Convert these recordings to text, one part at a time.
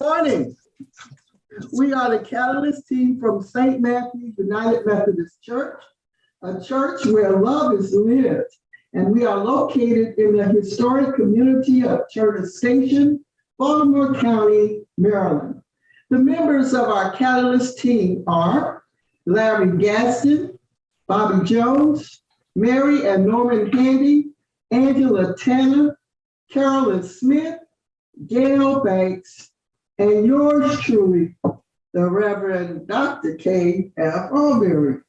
morning. We are the Catalyst team from St. Matthew's United Methodist Church, a church where love is lived. And we are located in the historic community of Charter Station, Baltimore County, Maryland. The members of our Catalyst team are Larry Gaston, Bobby Jones, Mary and Norman Handy, Angela Tanner, Carolyn Smith, Gail Banks, and yours truly, the Reverend Dr. K. F. Alberry.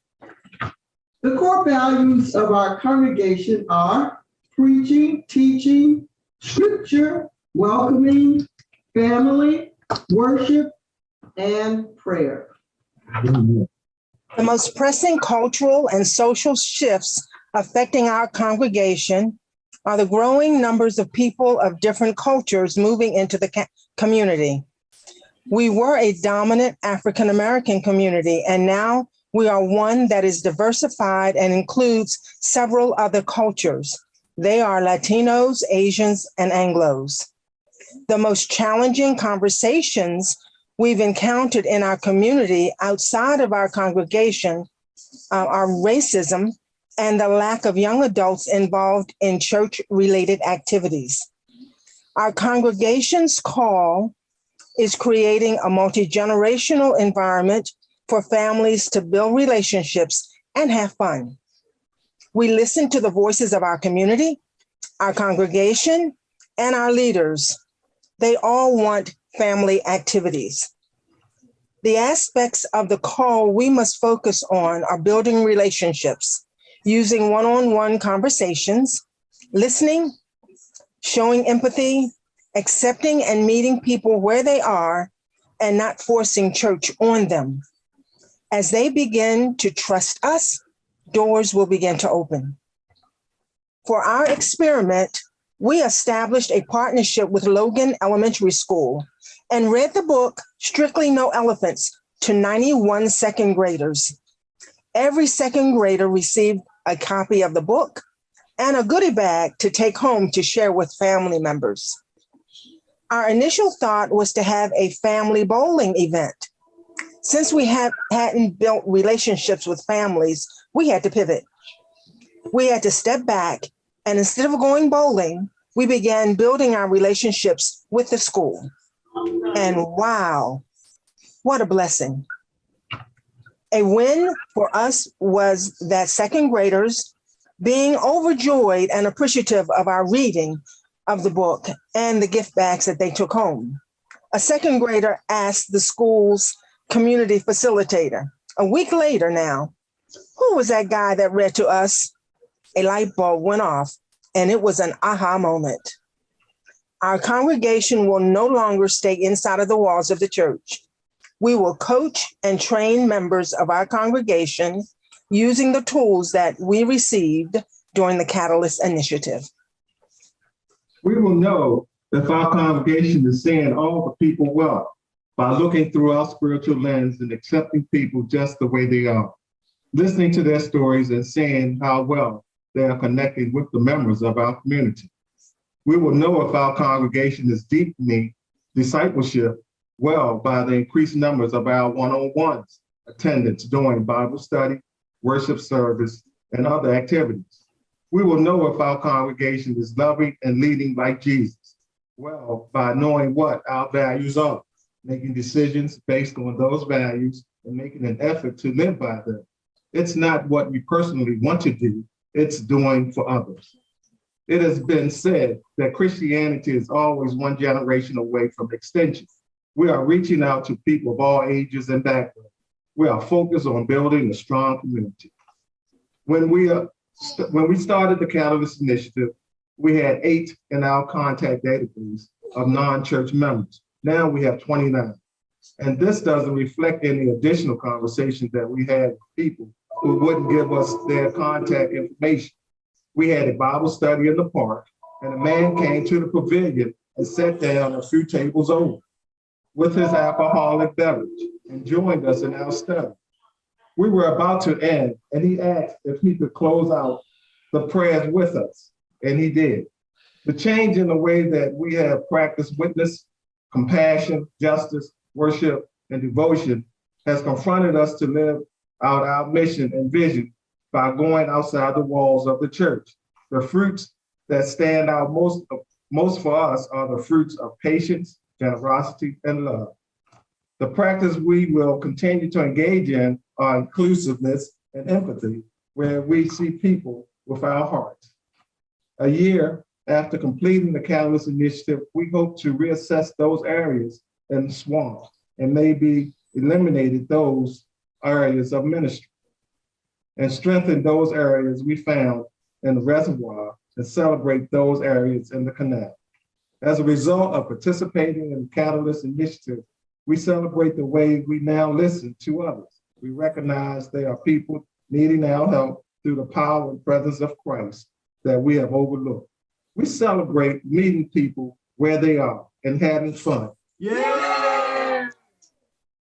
The core values of our congregation are preaching, teaching, scripture, welcoming, family, worship, and prayer. The most pressing cultural and social shifts affecting our congregation are the growing numbers of people of different cultures moving into the community. We were a dominant African American community, and now we are one that is diversified and includes several other cultures. They are Latinos, Asians, and Anglos. The most challenging conversations we've encountered in our community outside of our congregation are racism and the lack of young adults involved in church-related activities. Our congregation's call is creating a multi-generational environment for families to build relationships and have fun. We listen to the voices of our community, our congregation, and our leaders. They all want family activities. The aspects of the call we must focus on are building relationships, using one-on-one conversations, listening, showing empathy, accepting and meeting people where they are, and not forcing church on them. As they begin to trust us, doors will begin to open. For our experiment, we established a partnership with Logan Elementary School and read the book, Strictly No Elephants, to 91 second graders. Every second grader received a copy of the book and a goodie bag to take home to share with family members. Our initial thought was to have a family bowling event. Since we hadn't built relationships with families, we had to pivot. We had to step back, and instead of going bowling, we began building our relationships with the school. And wow, what a blessing. A win for us was that second graders, being overjoyed and appreciative of our reading of the book and the gift bags that they took home. A second grader asked the school's community facilitator, a week later now, who was that guy that read to us? A light bulb went off, and it was an aha moment. Our congregation will no longer stay inside of the walls of the church. We will coach and train members of our congregation using the tools that we received during the Catalyst Initiative. We will know if our congregation is seeing all the people well by looking through our spiritual lens and accepting people just the way they are, listening to their stories and seeing how well they are connecting with the members of our community. We will know if our congregation is deepening discipleship well by the increased numbers of our one-on-ones, attendance during Bible study, worship service, and other activities. We will know if our congregation is loving and leading like Jesus well by knowing what our values are, making decisions based on those values and making an effort to live by them. It's not what we personally want to do, it's doing for others. It has been said that Christianity is always one generation away from extension. We are reaching out to people of all ages and backgrounds. We are focused on building a strong community. When we started the Catalyst Initiative, we had 8 in our contact database of non-church members. Now we have 29. And this doesn't reflect any additional conversations that we had with people who wouldn't give us their contact information. We had a Bible study in the park, and a man came to the pavilion and sat down a few tables over with his alcoholic beverage and joined us in our study. We were about to end, and he asked if he could close out the prayers with us, and he did. The change in the way that we have practiced witness compassion, justice, worship, and devotion has confronted us to live out our mission and vision by going outside the walls of the church. The fruits that stand out most for us are the fruits of patience, generosity, and love. The practice we will continue to engage in are inclusiveness and empathy, where we see people with our hearts. A year after completing the Catalyst Initiative, we hope to reassess those areas in the swamp and maybe eliminated those areas of ministry and strengthen those areas we found in the reservoir and celebrate those areas in the canal. As a result of participating in the Catalyst Initiative, we celebrate the way we now listen to others. We recognize there are people needing our help through the power and presence of Christ that we have overlooked. We celebrate meeting people where they are and having fun. Yeah!